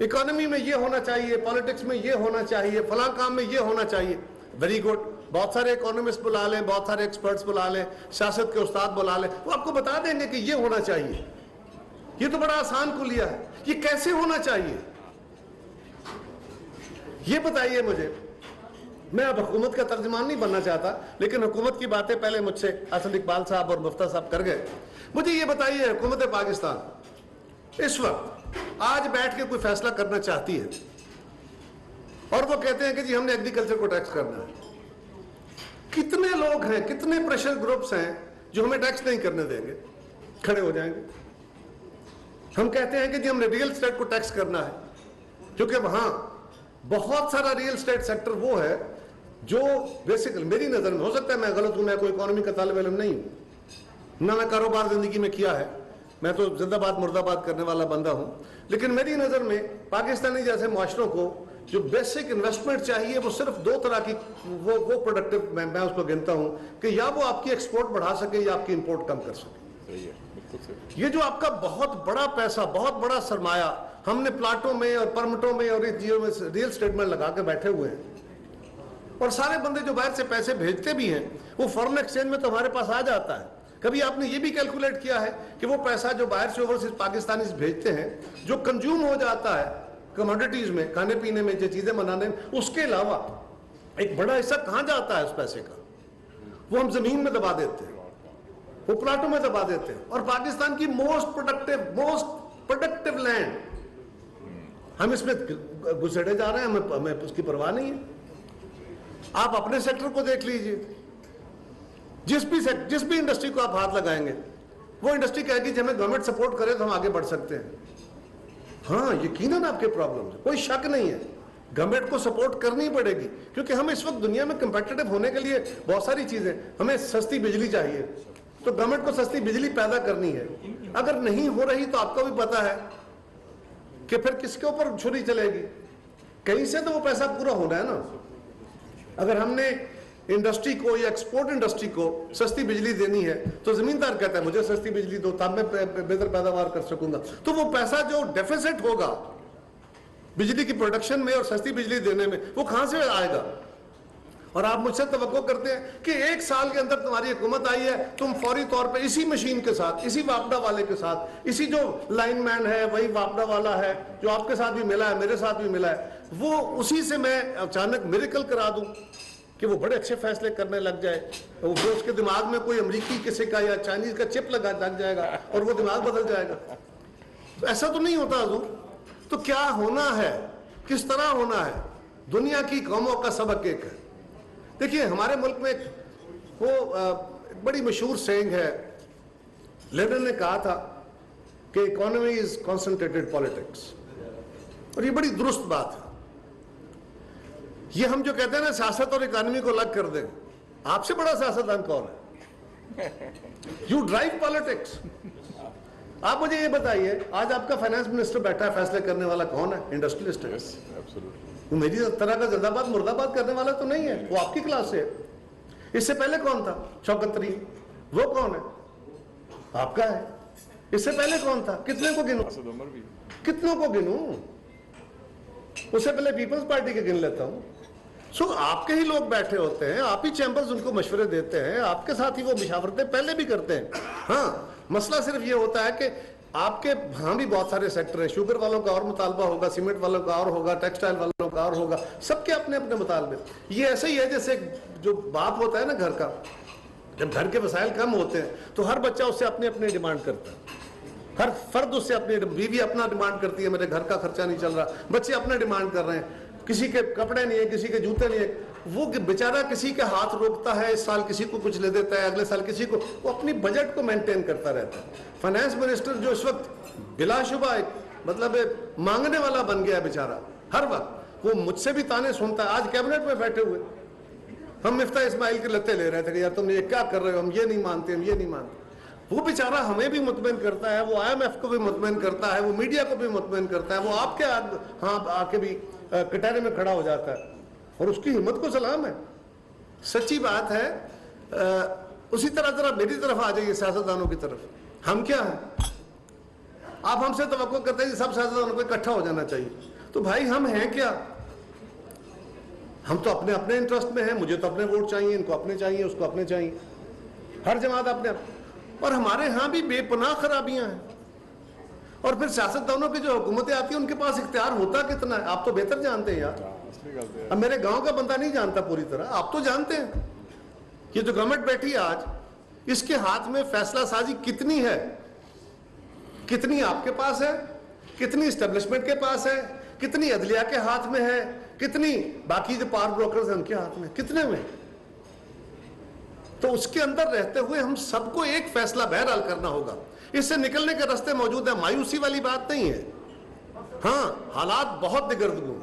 Economy میں یہ ہونا چاہیے, پالیٹکس میں یہ ہونا چاہیے, فلاں کام میں یہ ہونا چاہیے. ویری گڈ, بہت سارے اکانومسٹ بلا لیں, بہت سارے ایکسپرٹس بلا لیں, سیاست کے استاد بلا لیں, وہ آپ کو بتا دیں گے کہ یہ ہونا چاہیے. یہ تو بڑا آسان کلیہ ہے. یہ کیسے ہونا چاہیے یہ بتائیے مجھے. میں اب حکومت کا ترجمان نہیں بننا چاہتا, لیکن حکومت کی باتیں پہلے مجھ سے اسد اقبال صاحب اور مفتیٰ صاحب کر گئے. مجھے یہ بتائیے, حکومت پاکستان اس وقت آج بیٹھ کے کوئی فیصلہ کرنا چاہتی ہے اور وہ کہتے ہیں کہ جی ہم نے ایگریکلچر کو ٹیکس کرنا ہے. کتنے لوگ ہیں, کتنے پریشر گروپس ہیں جو ہمیں ٹیکس نہیں کرنے دیں گے, کھڑے ہو جائیں گے. ہم کہتے ہیں کہ جی ہم نے ریئل اسٹیٹ کو ٹیکس کرنا ہے, کیونکہ وہاں بہت سارا ریئل اسٹیٹ سیکٹر وہ ہے جو بیسیکلی میری نظر میں, ہو سکتا ہے میں غلط ہوں, میں کوئی اکانومی کا طالب علم نہیں ہوں, نہ میں کاروبار زندگی میں کیا ہے, میں تو زندہ باد مرد آباد کرنے والا بندہ ہوں, لیکن میری نظر میں پاکستانی جیسے معاشروں کو جو بیسک انویسٹمنٹ چاہیے وہ صرف دو طرح کی وہ پروڈکٹیو میں اس کو گنتا ہوں کہ یا وہ آپ کی ایکسپورٹ بڑھا سکے یا آپ کی امپورٹ کم کر سکے. یہ جو آپ کا بہت بڑا پیسہ, بہت بڑا سرمایہ ہم نے پلاٹوں میں اور پرمٹوں میں اور ریئل اسٹیٹ میں لگا کے بیٹھے ہوئے ہیں, اور سارے بندے جو باہر سے پیسے بھیجتے بھی ہیں وہ فارن ایکسچینج میں تو ہمارے پاس آ جاتا ہے. کبھی آپ نے یہ بھی کیلکولیٹ کیا ہے کہ وہ پیسہ جو باہر سے اوورسیز پاکستانی بھیجتے ہیں جو کنزیوم ہو جاتا ہے کموڈیٹیز میں, کھانے پینے میں, جو چیزیں بنانے میں, اس کے علاوہ ایک بڑا حصہ کہاں جاتا ہے اس پیسے کا؟ وہ ہم زمین میں دبا دیتے ہیں, وہ پلاٹوں میں دبا دیتے ہیں. اور پاکستان کی موسٹ پروڈکٹیو لینڈ, ہم اس میں گھسیڑے جا رہے ہیں, ہمیں اس کی پرواہ نہیں ہے. آپ اپنے سیکٹر کو دیکھ لیجئے, جس بھی انڈسٹری کو آپ ہاتھ لگائیں گے وہ انڈسٹری کہے گی کہ ہمیں گورنمنٹ سپورٹ کرے تو ہم آگے بڑھ سکتے ہیں. ہاں یقیناً آپ کے پرابلم ہے, کوئی شک نہیں ہے, گورنمنٹ کو سپورٹ کرنی پڑے گی, کیونکہ ہم اس وقت دنیا میں کمپیٹیٹو ہونے کے لیے بہت ساری چیزیں, ہمیں سستی بجلی چاہیے تو گورنمنٹ کو سستی بجلی پیدا کرنی ہے. اگر نہیں ہو رہی تو آپ کو بھی پتا ہے کہ پھر کس کے اوپر چھری چلے گی, کہیں سے تو وہ پیسہ پورا ہونا ہے نا. اگر ہم نے انڈسٹری کو یا ایکسپورٹ انڈسٹری کو سستی بجلی دینی ہے تو زمیندار کہتا ہے مجھے سستی بجلی دو تب میں بہتر پیداوار کر سکوں گا, تو وہ پیسہ جو ڈیفیسٹ ہوگا بجلی کی پروڈکشن میں اور سستی بجلی دینے میں وہ کہاں سے آئے گا؟ اور آپ مجھ سے توقع کرتے ہیں کہ ایک سال کے اندر تمہاری حکومت آئی ہے, تم فوری طور پہ اسی مشین کے ساتھ, اسی واپڈا والے کے ساتھ, اسی جو لائن مین ہے وہی واپڈا والا ہے جو آپ کے ساتھ بھی ملا ہے, میرے ساتھ بھی ملا ہے, وہ اسی سے میں اچانک میریکل کرا دوں کہ وہ بڑے اچھے فیصلے کرنے لگ جائے, وہ اس کے دماغ میں کوئی امریکی کسی کا یا چائنیز کا چپ لگ جائے گا اور وہ دماغ بدل جائے گا. ایسا تو نہیں ہوتا حضور. تو کیا ہونا ہے, کس طرح ہونا ہے؟ دنیا کی قوموں کا سبق ایک ہے. دیکھیے ہمارے ملک میں وہ بڑی مشہور سینگ ہے, لینن نے کہا تھا کہ اکانومی از کانسنٹریٹڈ پالیٹکس, اور یہ بڑی درست بات ہے. یہ ہم جو کہتے ہیں نا سیاست اور اکانومی کو الگ کر دیں, آپ سے بڑا سیاستدان کون ہے؟ You drive politics. آپ مجھے یہ بتائیے, آج آپ کا فائنانس منسٹر بیٹھا ہے, فیصلے کرنے والا کون ہے؟ انڈسٹریلسٹ ہے. وہ میری طرح کا زندہ باد مرد آباد کرنے والا تو نہیں ہے, وہ آپ کی کلاس سے ہے. اس سے پہلے کون تھا؟ شوکت ترین. وہ کون ہے؟ آپ کا ہے. اس سے پہلے کون تھا؟ کتنے کو گنوں, کتنوں کو گنوں؟ اس سے پہلے پیپلز پارٹی کے گن لیتا ہوں. سو آپ کے ہی لوگ بیٹھے ہوتے ہیں, آپ ہی چیمبرز ان کو مشورے دیتے ہیں, آپ کے ساتھ ہی وہ مشاورتیں پہلے بھی کرتے ہیں. ہاں مسئلہ صرف یہ ہوتا ہے کہ آپ کے ہاں بھی بہت سارے سیکٹر ہیں, شوگر والوں کا اور مطالبہ ہوگا, سیمنٹ والوں کا اور ہوگا, ٹیکسٹائل والوں کا اور ہوگا, سب کے اپنے اپنے مطالبے. یہ ایسے ہی ہے جیسے جو باپ ہوتا ہے نا گھر کا, جب گھر کے وسائل کم ہوتے ہیں تو ہر بچہ اس سے اپنے اپنے ڈیمانڈ کرتا ہے, ہر فرد اس سے اپنی, بیوی اپنا ڈیمانڈ کرتی ہے میرے گھر کا خرچہ نہیں چل رہا, بچے اپنا ڈیمانڈ کر رہے ہیں, کسی کے کپڑے نہیں ہیں, کسی کے جوتے نہیں ہیں, وہ بیچارہ کسی کے ہاتھ روکتا ہے, اس سال کسی کو کچھ لے دیتا ہے, اگلے سال کسی کو, وہ اپنی بجٹ کو مینٹین کرتا رہتا ہے. فائنانس منسٹر جو اس وقت بلا شبہ ایک مطلب مانگنے والا بن گیا ہے بیچارہ, ہر وقت وہ مجھ سے بھی تانے سنتا ہے. آج کیبنٹ میں بیٹھے ہوئے ہم مفتاح اسماعیل کے لتے لے رہے تھے کہ یار تم یہ کیا کر رہے ہو, ہم یہ نہیں مانتے, ہم یہ نہیں مانتے. وہ بیچارہ ہمیں بھی مطمئن کرتا ہے, وہ IMF کو بھی مطمئن کرتا ہے, وہ میڈیا کو بھی مطمئن کرتا ہے, وہ آپ کے ہاں آ کے بھی کٹہرے میں کھڑا ہو جاتا ہے, اور اس کی ہمت کو سلام ہے. سچی بات ہے. اسی طرح ذرا میری طرف آ جائیے, سیاستدانوں کی طرف. ہم کیا ہیں؟ آپ ہم سے توقع کرتے ہیں کہ سب سیاستدانوں کو اکٹھا ہو جانا چاہیے. تو بھائی ہم ہیں کیا؟ ہم تو اپنے اپنے انٹرسٹ میں ہیں. مجھے تو اپنے ووٹ چاہیے, ان کو اپنے چاہیے, اس کو اپنے چاہیے, ہر جماعت اپنے. اور ہمارے ہاں بھی بے پناہ خرابیاں ہیں. اور پھر سیاستدانوں کی جو حکومتیں آتی ہیں ان کے پاس اختیار ہوتا کتنا ہے آپ تو بہتر جانتے ہیں یار. اب میرے گاؤں کا بندہ نہیں جانتا پوری طرح, آپ تو جانتے ہیں. یہ جو گورنمنٹ بیٹھی ہے آج, اس کے ہاتھ میں فیصلہ سازی کتنی ہے, کتنی آپ کے پاس ہے, کتنی اسٹیبلشمنٹ کے پاس ہے, کتنی عدلیہ کے ہاتھ میں ہے, کتنی باقی جو پاور بروکرز ہیں ان کے ہاتھ میں, کتنے میں. تو اس کے اندر رہتے ہوئے ہم سب کو ایک فیصلہ بہرحال کرنا ہوگا. اس سے نکلنے کے راستے موجود ہیں. مایوسی والی بات نہیں ہے. ہاں حالات بہت دگرگوں,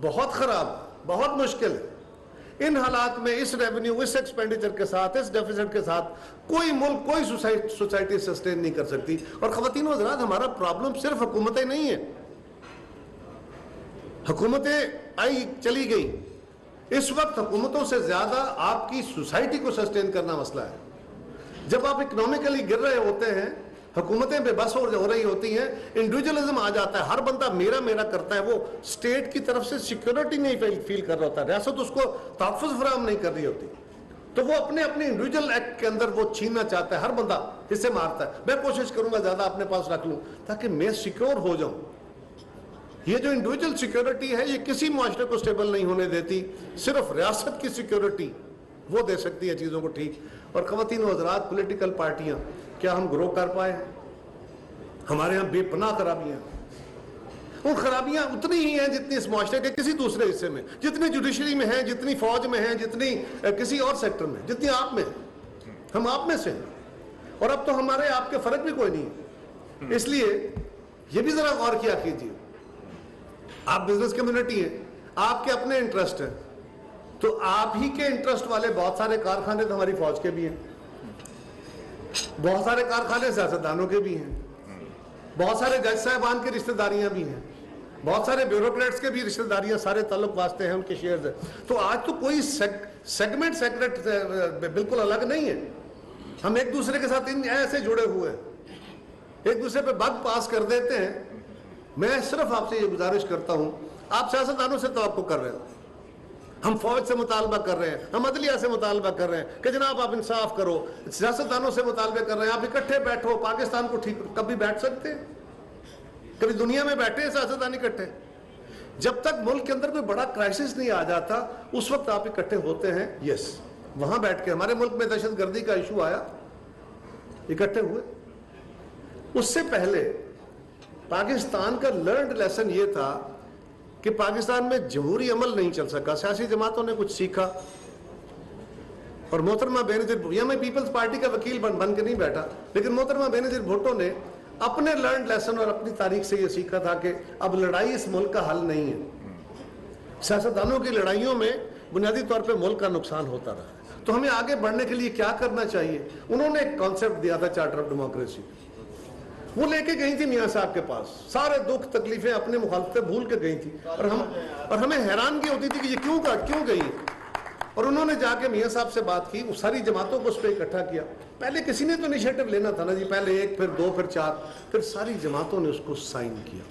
بہت خراب, بہت مشکل ہے. ان حالات میں اس ریونیو, اس ایکسپینڈیچر کے ساتھ, اس ڈیفیسٹ کے ساتھ کوئی ملک, کوئی سوسائٹی سسٹین نہیں کر سکتی. اور خواتین و حضرات, ہمارا پرابلم صرف حکومتیں نہیں ہیں. حکومتیں آئی چلی گئی, اس وقت حکومتوں سے زیادہ آپ کی سوسائٹی کو سسٹین کرنا مسئلہ ہے. جب آپ اکنومیکلی گر رہے ہوتے ہیں, حکومتیں بے بس ہو رہی ہوتی ہیں, انڈیویجولزم آ جاتا ہے, ہر بندہ میرا میرا کرتا ہے, وہ اسٹیٹ کی طرف سے سیکیورٹی نہیں فیل کر رہا ہوتا, ریاست اس کو تحفظ فراہم نہیں کر رہی ہوتی, تو وہ اپنے اپنے انڈیویجول ایکٹ کے اندر وہ چھیننا چاہتا ہے. ہر بندہ حصے مارتا ہے. میں کوشش کروں گا زیادہ اپنے پاس رکھ لوں تاکہ میں سیکیور ہو جاؤں. یہ جو انڈیویجول سیکیورٹی ہے یہ کسی معاشرے کو سٹیبل نہیں ہونے دیتی, صرف ریاست کی سیکیورٹی وہ دے سکتی ہے چیزوں کو ٹھیک. اور خواتین و حضرات, پولیٹیکل پارٹیاں, کیا ہم گرو کر پائے ہیں؟ ہمارے ہاں بے پناہ خرابیاں. وہ خرابیاں اتنی ہی ہیں جتنی اس معاشرے کے کسی دوسرے حصے میں, جتنی جوڈیشری میں ہیں, جتنی فوج میں ہیں, جتنی کسی اور سیکٹر میں, جتنی آپ میں. ہم آپ میں سے ہیں, اور اب تو ہمارے آپ کے فرق بھی کوئی نہیں ہے. اس لیے یہ بھی ذرا غور کیا کیجیے. آپ بزنس کمیونٹی ہیں, آپ کے اپنے انٹرسٹ ہیں, تو آپ ہی کے انٹرسٹ والے بہت سارے کارخانے تو ہماری فوج کے بھی ہیں, بہت سارے کارخانے سیاستدانوں کے بھی ہیں, بہت سارے جج صاحبان کی رشتہ داریاں بھی ہیں, بہت سارے بیوروکریٹس کے بھی رشتہ داریاں, سارے تعلق واسطے ہیں, ان کے شیئرز ہیں. تو آج تو کوئی سیگمنٹ سیکرٹ بالکل الگ نہیں ہے. ہم ایک دوسرے کے ساتھ ایسے جڑے ہوئے ہیں, ایک دوسرے پہ بگ پاس کر دیتے ہیں. میں صرف آپ سے یہ گزارش کرتا ہوں, آپ سیاستدانوں سے توقع کر رہے ہیں, ہم فوج سے مطالبہ کر رہے ہیں, ہم عدلیہ سے مطالبہ کر رہے ہیں کہ جناب آپ انصاف کرو, سیاستدانوں سے مطالبے کر رہے ہیں آپ اکٹھے بیٹھو, پاکستان کو ٹھیک. کبھی بیٹھ سکتے ہیں؟ کبھی دنیا میں بیٹھے ہیں سیاستدان اکٹھے؟ جب تک ملک کے اندر کوئی بڑا کرائسس نہیں آ جاتا اس وقت آپ اکٹھے ہوتے ہیں. یس, وہاں بیٹھ کے ہمارے ملک میں دہشت گردی کا ایشو آیا, اکٹھے ہوئے. اس سے پہلے پاکستان کا لرنڈ لیسن یہ تھا کہ پاکستان میں جمہوری عمل نہیں چل سکا, سیاسی جماعتوں نے کچھ سیکھا. اور محترمہ بینظیر, یا میں پیپلز پارٹی کا وکیل بن کے نہیں بیٹھا, لیکن محترمہ بینظیر بھٹو نے اپنے لرنڈ لیسن اور اپنی تاریخ سے یہ سیکھا تھا کہ اب لڑائی اس ملک کا حل نہیں ہے. سیاستدانوں کی لڑائیوں میں بنیادی طور پہ ملک کا نقصان ہوتا رہا. تو ہمیں آگے بڑھنے کے لیے کیا کرنا چاہیے؟ انہوں نے ایک کانسیپٹ دیا تھا چارٹر آف ڈیموکریسی, وہ لے کے گئی تھی میاں صاحب کے پاس, سارے دکھ تکلیفیں اپنے مخالفتیں بھول کے گئی تھی, اور ہمیں حیرانگی ہوتی تھی کہ یہ کیوں گئی. اور انہوں نے جا کے میاں صاحب سے بات کی, وہ ساری جماعتوں کو اس پہ اکٹھا کیا. پہلے کسی نے تو انیشیٹو لینا تھا نا جی, پہلے ایک, پھر دو, پھر چار, پھر ساری جماعتوں نے اس کو سائن کیا.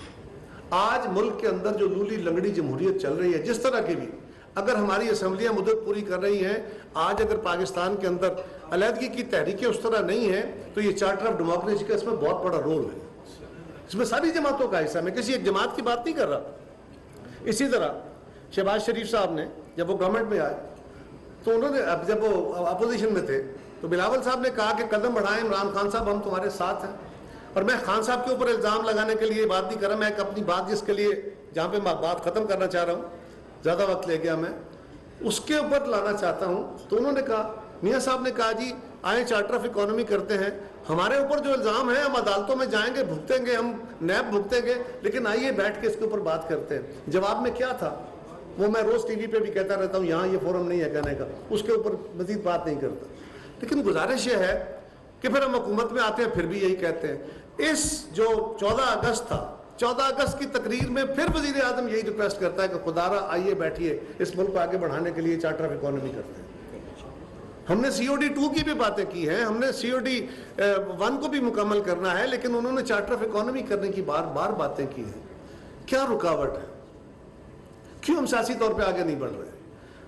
آج ملک کے اندر جو لولی لنگڑی جمہوریت چل رہی ہے, جس طرح کی بھی, اگر ہماری اسمبلیاں مدت پوری کر رہی ہیں, آج اگر پاکستان کے اندر علیحدگی کی تحریکیں اس طرح نہیں ہیں تو یہ چارٹر آف ڈیموکریسی کا اس میں بہت بڑا رول ہے. اس میں ساری جماعتوں کا حصہ, میں کسی ایک جماعت کی بات نہیں کر رہا. اسی طرح شہباز شریف صاحب نے جب وہ گورنمنٹ میں آئے تو انہوں نے, جب وہ اپوزیشن میں تھے تو بلاول صاحب نے کہا کہ قدم بڑھائیں عمران خان صاحب, ہم تمہارے ساتھ ہیں. اور میں خان صاحب کے اوپر الزام لگانے کے لیے بات نہیں کر رہا, میں ایک اپنی بات جس کے لیے جہاں پہ میں بات ختم کرنا چاہ رہا ہوں, زیادہ وقت لے گیا میں, اس کے اوپر لانا چاہتا ہوں. تو انہوں نے کہا, میاں صاحب نے کہا جی آئیں چارٹر آف اکانومی کرتے ہیں, ہمارے اوپر جو الزام ہے ہم عدالتوں میں جائیں گے, بھگتیں گے, ہم نیب بھگتیں گے, لیکن آئیے بیٹھ کے اس کے اوپر بات کرتے ہیں. جواب میں کیا تھا وہ میں روز ٹی وی پہ بھی کہتا رہتا ہوں, یہاں یہ فورم نہیں ہے کہنے کا, اس کے اوپر مزید بات نہیں کرتا. لیکن گزارش یہ ہے کہ پھر ہم حکومت میں آتے ہیں پھر بھی یہی کہتے ہیں. اس جو 14 اگست تھا, 14 اگست کی تقریر میں پھر وزیر اعظم یہی ریکویسٹ کرتا ہے کہ خدا را آئیے بیٹھیے, اس ملک کو آگے بڑھانے کے لیے چارٹر آف اکانومی کرتے ہیں. ہم نے COD2 کی بھی باتیں کی ہیں, ہم نے COD1 کو بھی مکمل کرنا ہے, لیکن انہوں نے چارٹر آف اکانومی کرنے کی بار بار باتیں کی ہیں. کیا رکاوٹ ہے؟ کیوں ہم سیاسی طور پہ آگے نہیں بڑھ رہے؟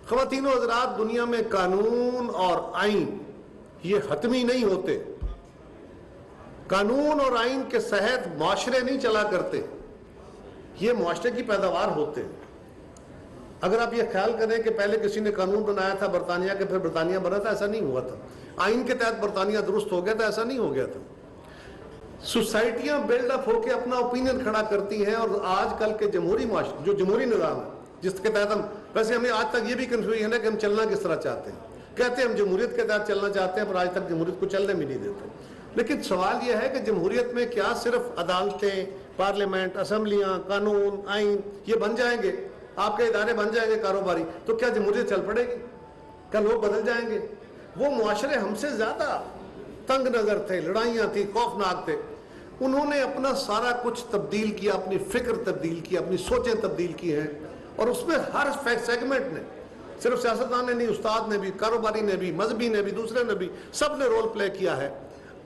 خواتین و حضرات, دنیا میں قانون اور آئین یہ حتمی نہیں ہوتے. قانون اور آئین کے تحت معاشرے نہیں چلا کرتے, یہ معاشرے کی پیداوار ہوتے ہیں. اگر آپ یہ خیال کریں کہ پہلے کسی نے قانون بنایا تھا برطانیہ کے, پھر برطانیہ بنا تھا, ایسا نہیں ہوا تھا. آئین کے تحت برطانیہ درست ہو گیا تھا, ایسا نہیں ہو گیا تھا. سوسائٹیاں بلڈ اپ ہو کے اپنا اوپینین کھڑا کرتی ہیں, اور آج کل کے جمہوری معاشرے, جو جمہوری نظام ہے جس کے تحت ہم, ویسے ہمیں آج تک یہ بھی کنفیوژن ہے کہ ہم چلنا کس طرح چاہتے ہیں. کہتے ہیں ہم جمہوریت کے تحت چلنا چاہتے ہیں, پر آج تک جمہوریت کو چلنے بھی نہیں دیتے. لیکن سوال یہ ہے کہ جمہوریت میں کیا صرف عدالتیں, پارلیمنٹ, اسمبلیاں, قانون, آئین یہ بن جائیں گے, آپ کے ادارے بن جائیں گے کاروباری, تو کیا جمہوریت چل پڑے گی؟ کیا لوگ بدل جائیں گے؟ وہ معاشرے ہم سے زیادہ تنگ نظر تھے, لڑائیاں تھیں, خوفناک تھے. انہوں نے اپنا سارا کچھ تبدیل کیا, اپنی فکر تبدیل کی, اپنی سوچیں تبدیل کی ہیں, اور اس میں ہر سیگمنٹ نے, صرف سیاستدان نے نہیں, استاد نے بھی, کاروباری نے بھی, مذہبی نے بھی, دوسرے نے بھی, سب نے رول پلے کیا ہے.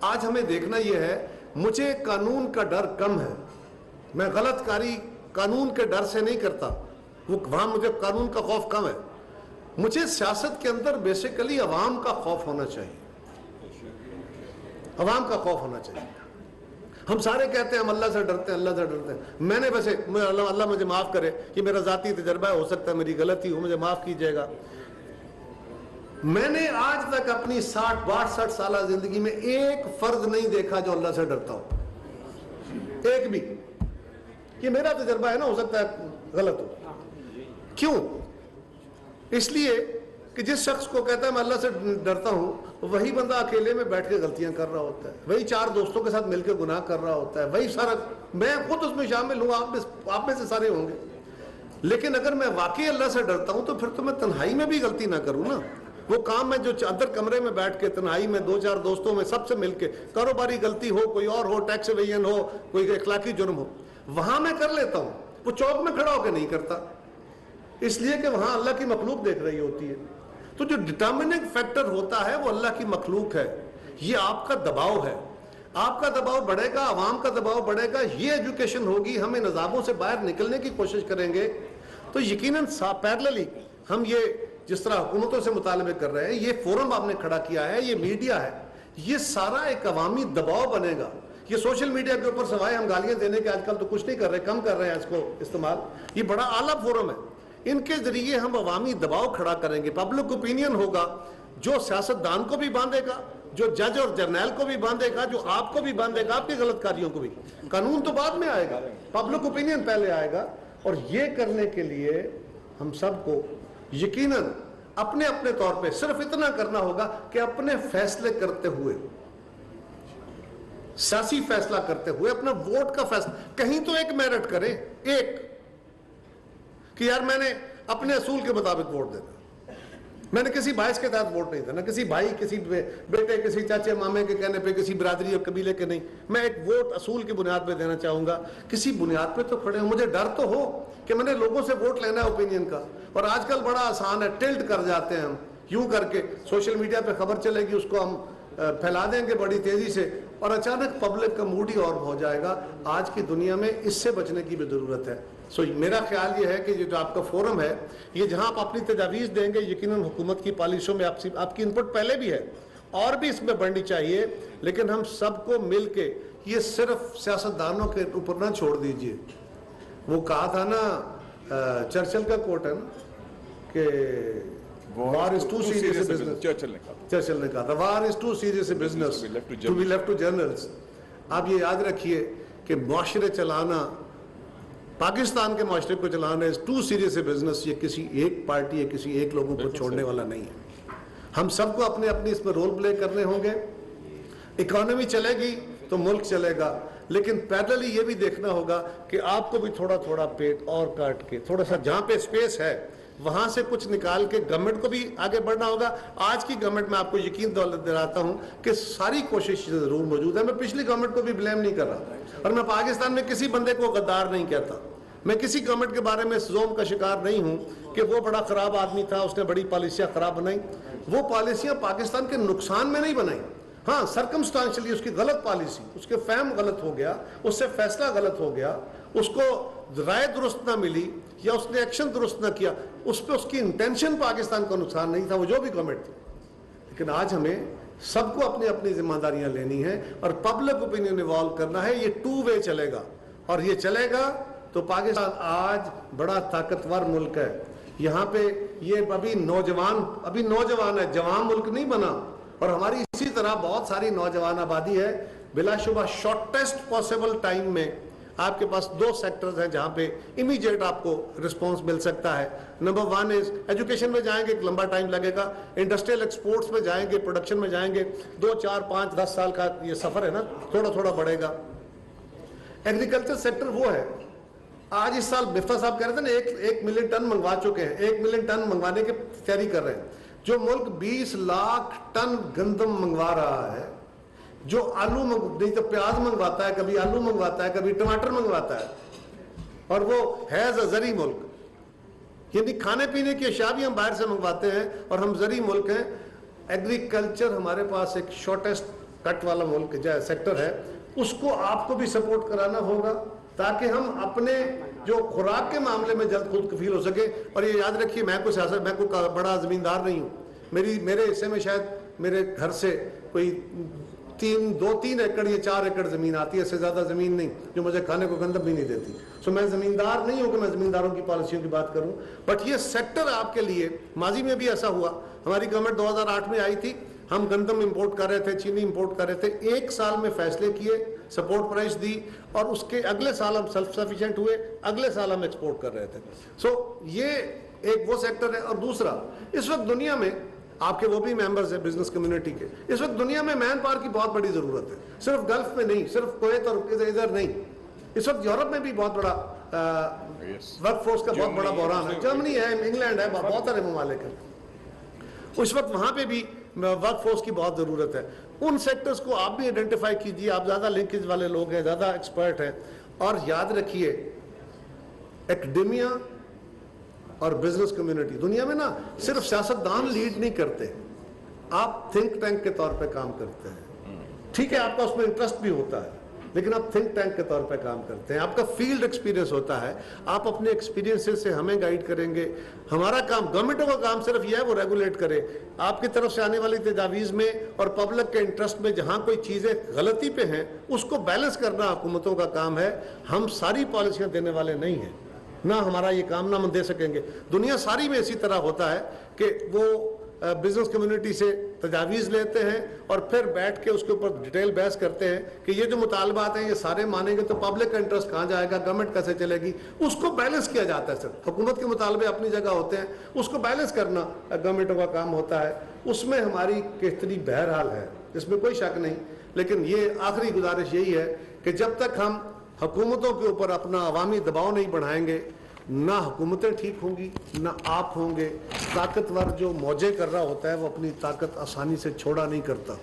آج ہمیں دیکھنا یہ ہے, مجھے قانون کا ڈر کم ہے, میں غلط کاری قانون کے ڈر سے نہیں کرتا, وہاں مجھے قانون کا خوف کم ہے. مجھے سیاست کے اندر بیسیکلی عوام کا خوف ہونا چاہیے, عوام کا خوف ہونا چاہیے. ہم سارے کہتے ہیں ہم اللہ سے ڈرتے ہیں, اللہ سے ڈرتے ہیں. میں نے ویسے, اللہ مجھے معاف کرے, یہ میرا ذاتی تجربہ ہے, ہو سکتا ہے میری غلطی ہو, مجھے معاف کیجئے گا. میں نے آج تک اپنی 60-62 سالہ زندگی میں ایک فرد نہیں دیکھا جو اللہ سے ڈرتا ہو, ایک بھی. یہ میرا تجربہ ہے نا, ہو سکتا ہے غلط ہو. کیوں؟ اس لیے کہ جس شخص کو کہتا ہے میں اللہ سے ڈرتا ہوں, وہی بندہ اکیلے میں بیٹھ کے غلطیاں کر رہا ہوتا ہے, وہی 4 دوستوں کے ساتھ مل کے گناہ کر رہا ہوتا ہے, وہی سارا, میں خود اس میں شامل ہوں, آپ میں سے سارے ہوں گے. لیکن اگر میں واقعی اللہ سے ڈرتا ہوں تو پھر تو میں تنہائی میں بھی غلطی نہ کروں نا. وہ کام میں جو اندر کمرے میں بیٹھ کے تنہائی میں 2-4 دوستوں میں سب سے مل کے, کاروباری غلطی ہو, کوئی اور ہو, ٹیکس ایویژن ہو, کوئی اخلاقی جرم ہو, وہاں میں کر لیتا ہوں. وہ چوک میں کھڑا ہو کے نہیں کرتا, اس لیے کہ وہاں اللہ کی مخلوق دیکھ رہی ہوتی ہے. تو جو ڈٹرمننگ فیکٹر ہوتا ہے وہ اللہ کی مخلوق ہے. یہ آپ کا دباؤ ہے, آپ کا دباؤ بڑھے گا, عوام کا دباؤ بڑھے گا. یہ ایجوکیشن ہوگی, ہم ان نظاموں سے باہر نکلنے کی کوشش کریں گے تو یقیناً پیرللی ہم یہ جس طرح حکومتوں سے مطالبے کر رہے ہیں, یہ فورم آپ نے کھڑا کیا ہے, یہ میڈیا ہے, یہ سارا ایک عوامی دباؤ بنے گا. یہ سوشل میڈیا کے اوپر سوائے ہم گالیاں دینے کے آج کل تو کچھ نہیں کر رہے, کم کر رہے ہیں اس کو استعمال, یہ بڑا اعلیٰ فورم ہے. ان کے ذریعے ہم عوامی دباؤ کھڑا کریں گے. پبلک اوپینین ہوگا جو سیاستدان کو بھی باندھے گا, جو جج اور جرنیل کو بھی باندھے گا, جو آپ کو بھی باندھے گا, آپ کی غلط کاریوں کو بھی. قانون تو بعد میں آئے گا, پبلک اوپینین پہلے آئے گا. اور یہ کرنے کے لیے ہم سب کو یقیناً اپنے اپنے طور پہ صرف اتنا کرنا ہوگا کہ اپنے فیصلے کرتے ہوئے, سیاسی فیصلہ کرتے ہوئے, اپنا ووٹ کا فیصلہ کہیں تو ایک میرٹ کریں, ایک کہ یار میں نے اپنے اصول کے مطابق ووٹ دینا, میں نے کسی باعث کے تحت ووٹ نہیں دینا, کسی بھائی, کسی بیٹے, کسی چاچے مامے کے کہنے پہ, کسی برادری اور قبیلے کے نہیں. میں ایک ووٹ اصول کی بنیاد پہ دینا چاہوں گا. کسی بنیاد پہ تو کھڑے ہوں, مجھے ڈر تو ہو کہ میں نے لوگوں سے ووٹ لینا ہے اوپینین کا. اور آج کل بڑا آسان ہے, ٹلٹ کر جاتے ہیں ہم, یوں کر کے سوشل میڈیا پہ خبر چلے گی, اس کو ہم پھیلا دیں گے بڑی تیزی سے, اور اچانک پبلک کا موڈ ہی اور ہو جائے گا. آج کی دنیا میں اس سے بچنے کی بھی ضرورت ہے. میرا خیال یہ ہے کہ جو آپ کا فورم ہے, یہ جہاں آپ اپنی تجاویز دیں گے, یقیناً حکومت کی پالیسیوں میں آپ کی انپٹ پہلے بھی ہے, اور بھی اس میں بڑھنی چاہیے. لیکن ہم سب کو مل کے, یہ صرف سیاستدانوں کے اوپر نہ چھوڑ دیجئے. وہ کہا تھا نا, چرچل کا کوٹ ہے نا کہ war is too serious a business. Churchill نے کہا تھا war is too serious a business to be left to journals. آپ یہ یاد رکھیے کہ معاشرے چلانا, پاکستان کے معاشرے کو چلانا is too serious a business. یہ کسی ایک پارٹی یا کسی ایک لوگوں کو چھوڑنے والا نہیں ہے. ہم سب کو اپنے اپنی اس میں رول پلے کرنے ہوں گے. اکانومی چلے گی تو ملک چلے گا, لیکن پیرللی یہ بھی دیکھنا ہوگا کہ آپ کو بھی تھوڑا تھوڑا پیٹ اور کاٹ کے, تھوڑا سا جہاں پہ اسپیس ہے وہاں سے کچھ نکال کے گورنمنٹ کو بھی آگے بڑھنا ہوگا. آج کی گورنمنٹ میں آپ کو یقین دلاتا ہوں کہ ساری کوشش ضرور موجود ہے. میں پچھلی گورنمنٹ کو بھی بلیم نہیں کر رہا, اور میں پاکستان میں کسی بندے کو غدار نہیں کہتا. میں کسی گورنمنٹ کے بارے میں زوم کا شکار نہیں ہوں کہ وہ بڑا خراب آدمی تھا, اس نے بڑی پالیسیاں خراب بنائی. وہ پالیسیاں پاکستان کے نقصان میں نہیں بنائی. ہاں سرکمسٹانشلی اس کی غلط پالیسی, اس کے فہم غلط ہو گیا, اس سے فیصلہ غلط ہو گیا, اس کو رائے درست نہ ملی یا اس نے ایکشن درست نہ کیا, اس پہ اس کی انٹینشن پاکستان کا نقصان نہیں تھا, وہ جو بھی گورنمنٹ تھی. لیکن آج ہمیں سب کو اپنی اپنی ذمہ داریاں لینی ہیں اور پبلک اوپینین ایوالو کرنا ہے. یہ ٹو وے چلے گا, اور یہ چلے گا تو پاکستان آج بڑا طاقتور ملک ہے. یہاں پہ یہ ابھی نوجوان ہے, جوان ملک نہیں بنا. اور ہماری اسی طرح بہت ساری نوجوان آبادی ہے. بلا شبہ شارٹیسٹ پاسبل ٹائم میں آپ کے پاس 2 سیکٹرز ہیں جہاں پہ امیجیٹ آپ کو رسپانس مل سکتا ہے. نمبر 1 از ایجوکیشن میں جائیں گے, ایک لمبا ٹائم لگے گا. انڈسٹریل ایکسپورٹس میں جائیں گے, پروڈکشن میں جائیں گے, 2 4 5 10 سال کا یہ سفر ہے نا, تھوڑا تھوڑا بڑھے گا. ایگریکلچر سیکٹر وہ ہے, آج اس سال مفتہ صاحب کہہ رہے تھے نا 1 ملین ٹن منگوا چکے ہیں, 1 ملین ٹن منگوانے کی تیاری کر رہے ہیں. جو ملک 20 لاکھ ٹن گندم منگوا رہا ہے, جو آلو نہیں تو پیاز منگواتا ہے, کبھی آلو منگواتا ہے, کبھی ٹماٹر منگواتا ہے, اور وہ ہے زرعی ملک. یعنی کھانے پینے کی اشیاء بھی ہم باہر سے منگواتے ہیں اور ہم زرعی ملک ہیں. ایگریکلچر ہمارے پاس ایک شارٹیسٹ کٹ والا ملک جو سیکٹر ہے, اس کو آپ کو بھی سپورٹ کرانا ہوگا تاکہ ہم اپنے جو خوراک کے معاملے میں جلد خود کفیل ہو سکے. اور یہ یاد رکھیے, میں کوئی بڑا زمیندار نہیں ہوں. میرے حصے میں شاید میرے گھر سے کوئی 2-3 ایکڑ یا 4 ایکڑ زمین آتی ہے, اس سے زیادہ زمین نہیں, جو مجھے کھانے کو گندم بھی نہیں دیتی. سو میں زمیندار نہیں ہوں کہ میں زمینداروں کی پالیسیوں کی بات کروں. بٹ یہ سیکٹر آپ کے لیے, ماضی میں بھی ایسا ہوا, ہماری گورنمنٹ 2008 میں آئی تھی, ہم گندم امپورٹ کر رہے تھے, چینی امپورٹ کر رہے تھے, 1 سال میں فیصلے کیے, سپورٹ پرائس دی, اور اس کے اگلے سال ہم سیلف سفیشینٹ ہوئے, اگلے سال ہم ایکسپورٹ کر رہے تھے. سو یہ ایک وہ سیکٹر ہے. اور دوسرا, اس وقت دنیا میں آپ کے وہ بھی ممبرز ہیں بزنس کمیونٹی کے, اس وقت دنیا میں مین پاور کی بہت بڑی ضرورت ہے. صرف گلف میں نہیں, صرف کویت اور ادھر نہیں, اس وقت یورپ میں بھی بہت بڑا ورک فورس کا بہت بڑا بحران ہے. جرمنی ہے, انگلینڈ ہے, بہت سارے ممالک ہیں. اس وقت وہاں پہ بھی ورک فورس کی بہت ضرورت ہے. ان سیکٹرز کو آپ بھی آئیڈینٹیفائی کیجئے, آپ زیادہ لنکیج والے لوگ ہیں, زیادہ ایکسپرٹ ہیں. اور یاد رکھیے, ایکڈیمیا اور بزنس کمیونٹی, دنیا میں نا صرف سیاستدان لیڈ نہیں کرتے, آپ تھنک ٹینک کے طور پہ کام کرتے ہیں. ٹھیک ہے, آپ کا اس میں انٹرسٹ بھی ہوتا ہے, لیکن آپ تھنک ٹینک کے طور پہ کام کرتے ہیں. آپ کا فیلڈ ایکسپیرینس ہوتا ہے, آپ اپنے ایکسپیرینس سے ہمیں گائیڈ کریں گے. ہمارا کام, گورنمنٹوں کا کام صرف یہ ہے وہ ریگولیٹ کرے. آپ کی طرف سے آنے والی تجاویز میں اور پبلک کے انٹرسٹ میں جہاں کوئی چیزیں غلطی پہ ہیں, اس کو بیلنس کرنا حکومتوں کا کام ہے. ہم ساری پالیسیاں دینے والے نہیں ہیں, نہ ہمارا یہ کام نہ ہم دے سکیں گے. دنیا ساری میں اسی طرح ہوتا ہے کہ وہ بزنس کمیونٹی سے تجاویز لیتے ہیں اور پھر بیٹھ کے اس کے اوپر ڈیٹیل بحث کرتے ہیں کہ یہ جو مطالبات ہیں یہ سارے مانیں گے تو پبلک کا انٹرسٹ کہاں جائے گا, گورنمنٹ کیسے چلے گی. اس کو بیلنس کیا جاتا ہے. سر, حکومت کے مطالبے اپنی جگہ ہوتے ہیں, اس کو بیلنس کرنا گورنمنٹوں کا کام ہوتا ہے. اس میں ہماری کتنی بہرحال ہے, اس میں کوئی شک نہیں. لیکن یہ آخری گزارش یہی ہے کہ جب تک ہم حکومتوں کے اوپر اپنا عوامی دباؤ نہیں بڑھائیں گے, نہ حکومتیں ٹھیک ہوں گی, نہ آپ ہوں گے. طاقتور جو موجیں کر رہا ہوتا ہے وہ اپنی طاقت آسانی سے چھوڑا نہیں کرتا.